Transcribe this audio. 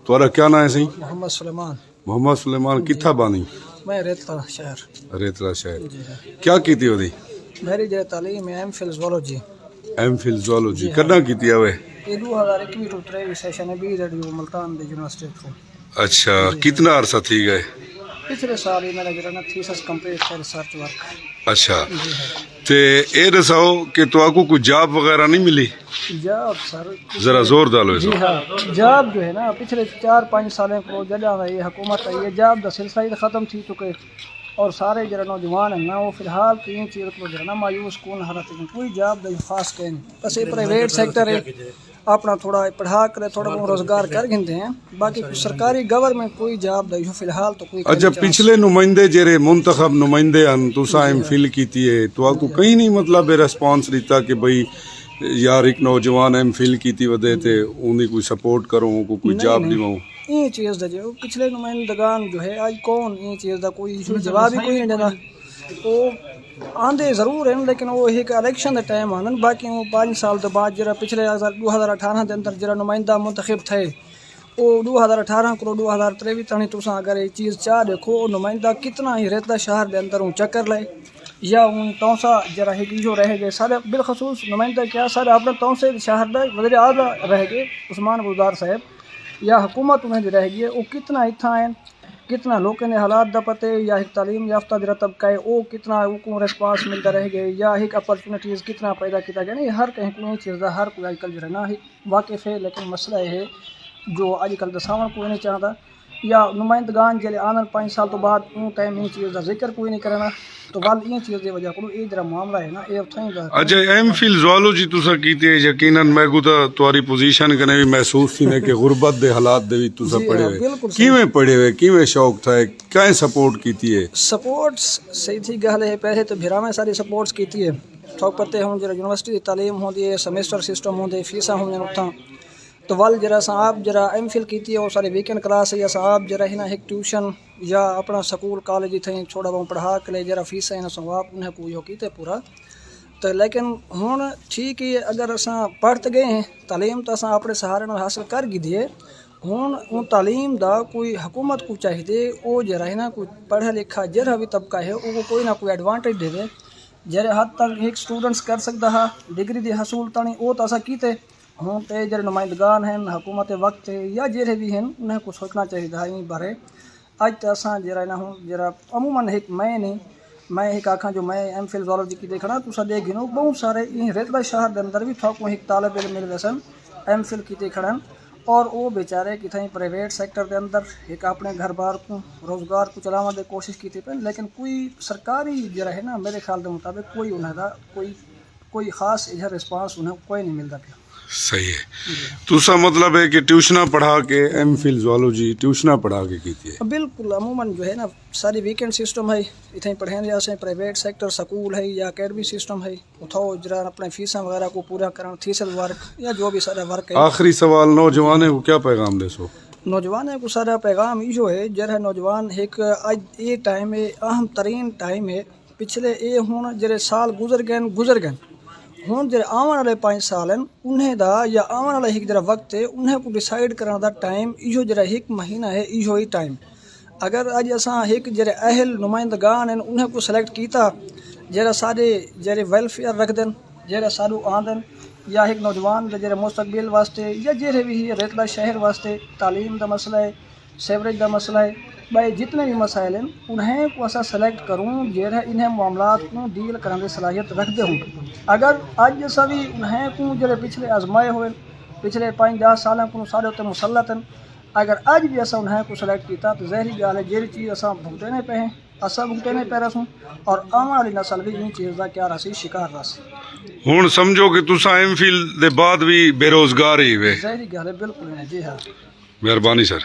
تھوڑا کیا نام ہے سی؟ محمد سلیمان. محمد سلیمان. کتھا بانی؟ میں ریتلا شہر. ریتلا شہر. کیا کیتی ہو دی؟ میری جو تعلیم ہے M Phil zoology. M Phil zoology کرنا کیتی ہوئے؟ یہ 2021 ٹو 23 سیشن ہے بی ریڈیو ملتان دی یونیورسٹی تھرو. اچھا کتنا عرصہ تھی گئے؟ پچھلے سال ہی میرا جو تھیسس کمپلیٹ ہے ریسرچ ورک. اچھا تے اے دساؤ کہ تو آپ کو کوئی جاب وغیرہ نہیں ملی؟ جاب سر ذرا زور ڈالو. جی ہاں جاب جو ہے نا پچھلے 4-5 سالوں کو جگہ یہ حکومت ہے یہ جاب کا سلسلہ ہی ختم تھی چکے اور سارے جڑا نوجوان ہیں نا وہ فی الحال تین چیز کو جو ہے نا مایوس کون حالت میں کوئی جاب دا خاص کہیں بس یہ پرائیویٹ سیکٹر ہے اپنا تھوڑا پڑھا کر تھوڑا بہت روزگار کر گھنتے ہیں باقی سرکاری گورنمنٹ کوئی جاب دا فی الحال تو کوئی. اچھا پچھلے نمائندے جڑے منتخب نمائندے ہیں تسا ایم فل کیتی ہے تو آپ کو کہیں نہیں مطلب ریسپانس دیتا کہ بھئی یار ایک نوجوان ایم فل کیتی ودے تے انہیں کوئی سپورٹ کرو کو کوئی جاب دیواؤں؟ یہ چیز دا جو پچھلے نمائندگان جو ہے آج کون یہ چیز دا کوئی جواب ہی کوئی نہیں دینا. وہ آندے ضرور ہیں لیکن وہ ایک الیکشن دا ٹائم آنن باقی وہ 5 سال تو بعد جرا پچھلے 2018 دے اندر جرا نمائندہ منتخب تھے وہ 2018 کو 2023 تانی تساں اگر یہ چیز چاہ دیکھو نمائندہ کتنا ہی ریتلا شہر دے اندر چکر لائے یا ان تونسا جرا ہے کہ جو رہ گئے سارے بالخصوص نمائندہ کیا سارے اپنے تونسے شہر دے وزیر اعلیٰ رہ گئے عثمان گلزار صاحب یا حکومت انہیں رہ گئی ہے وہ کتنا اتنا ہے کتنا لوگوں نے حالات دا پتے یا ایک تعلیم یافتہ جرا طبقہ ہے وہ کتنا کو ریسپانس ملتا رہ گئے یا ایک اپرچونیٹیز کتنا پیدا کیا گیا نہیں ہر کہیں کوئی چیز دا ہر کوئی آج کل جو ہے نا واقف ہے لیکن مسئلہ یہ ہے جو آج کل دساون کوئی نہیں چاہتا یا نمائندگان جلے آنن 5 سال تو بعد اون ٹائم یہ چیز دا ذکر کوئی نہیں کرنا تو وال یہ چیز دی وجہ کو یہ جرا معاملہ ہے نا یہ اتھائی دا. اچھا ایم فل زوالوجی تسا کیتی ہے یقیناً میں کو تمہاری پوزیشن کنے بھی محسوس تھی نے کہ غربت دے حالات دے بھی تسا پڑھے ہوئے کیویں پڑھے ہوئے کیویں شوق تھا کہیں سپورٹ کیتی ہے؟ سپورٹس صحیح تھی گل ہے پہلے تو بھرا میں ساری سپورٹس کیتی ہے ٹھوک پتے ہوں جرا یونیورسٹی دی تعلیم ہوندی ہے سیمسٹر سسٹم ہوندے فیساں ہوندے اتھاں تو ول جرا صاحب جرا ایم فل کیتی ہے وہ سارے ویکینڈ کلاس ہے یا صاحب جرا ہے نا ایک ٹیوشن یا اپنا سکول کالج تھیں چھوڑا بہت پڑھا کے لے جرا فیس ہے نا سواب انہیں کوئی ہو کیتے پورا تو لیکن ہوں ٹھیک ہے اگر اساں پڑھتے گئے ہیں تعلیم تو اساں اپنے سہارے نال حاصل کر گئی دیے ہوں ان تعلیم دا کوئی حکومت کو چاہیے وہ جرا ہے نا کوئی پڑھا لکھا جرا بھی طبقہ ہے وہ کوئی نہ کوئی ایڈوانٹیج دے دے جرے حد تک ایک اسٹوڈنٹس کر سکتا ہے ڈگری دی حصول تانی وہ تو اساں کیتے ہوں تے جڑے نمائندگان ہیں حکومت وقت یا جڑے بھی ہیں انہیں کو سوچنا چاہیے یہ بارے اج تو اساں جرا نہ ہوں جرا عموماً ایک میں نہیں میں ایک آکھاں جو میں ایم فل زوالوجی کی دیکھنا تو سا دیکھ گنو بہت سارے ریتلا شہر دے اندر بھی تھوک ایک طالب علم مل ویسن ایم فل کی دیکھڑن اور وہ بیچارے کتنے پرائیویٹ سیکٹر دے اندر ایک اپنے گھر بار کو روزگار کو چلاون دی کوشش کی پہ لیکن کوئی سرکاری جرا ہے نا میرے خیال دے مطابق کوئی انہیں دا کوئی خاص ادھر رسپانس انہیں کوئی نہیں ملتا پیا. صحیح ہے تسا مطلب ہے کہ ٹیوشنا پڑھا کے ایم فل زوالوجی ٹیوشنا پڑھا کے کیتی ہے؟ بالکل عموماً جو ہے نا ساری ویکینڈ سسٹم ہے اتنے پڑھیں رہا سے پرائیویٹ سیکٹر سکول ہے یا اکیڈمی سسٹم ہے اتھاؤ جرا اپنے فیساں وغیرہ کو پورا کرنا تھیسل ورک یا جو بھی سارا ورک ہے. آخری سوال نوجوانوں کو کیا پیغام دے سو؟ نوجوانوں کو سارا پیغام یہ جو ہے جرا نوجوان ایک اج یہ ٹائم ہے اہم ترین ٹائم ہے پچھلے یہ ہوں جڑے سال گزر گئے ہوں جڑے آن والے 5 سال ہیں انہیں دا یا آن والا ایک جڑا وقت ہے انہیں کو ڈیسائیڈ کرنا دا ٹائم یہ جڑا ایک مہینہ ہے یہ ہی ٹائم اگر اج اساں ایک جڑے اہل نمائندگان ہیں انہیں کو سلیکٹ کیتا جڑا سارے جڑے ویلفیئر رکھ دین جڑا سارو آندن یا ایک نوجوان دے جڑے مستقبل واسطے یا جڑے بھی ریتلا شہر واسطے تعلیم دا مسئلہ ہے سیوریج دا مسئلہ ہے بھائی جتنے بھی مسائل ہیں انہیں کو ایسا سلیکٹ کروں جہاں انہیں معاملات کو ڈیل کرنے کی صلاحیت رکھتے ہوں اگر اج جیسا بھی انہیں کو جڑے پچھلے آزمائے ہوئے پچھلے 5-10 سالوں کو سارے اتنے مسلط ہیں اگر اج بھی ایسا انہیں کو سلیکٹ کیتا تو ظاہری گال ہے جہی چیز اصل بھگتنے پہ ہیں اصل بھگتنے پہ رسوں اور آنے والی نسل بھی ان چیز کا کیا رسی شکار رسی. ہوں سمجھو کہ تسا ایم فل دے بعد بھی بے روزگار ہی ہوئے؟ ظاہری گال ہے بالکل جی ہاں. مہربانی سر.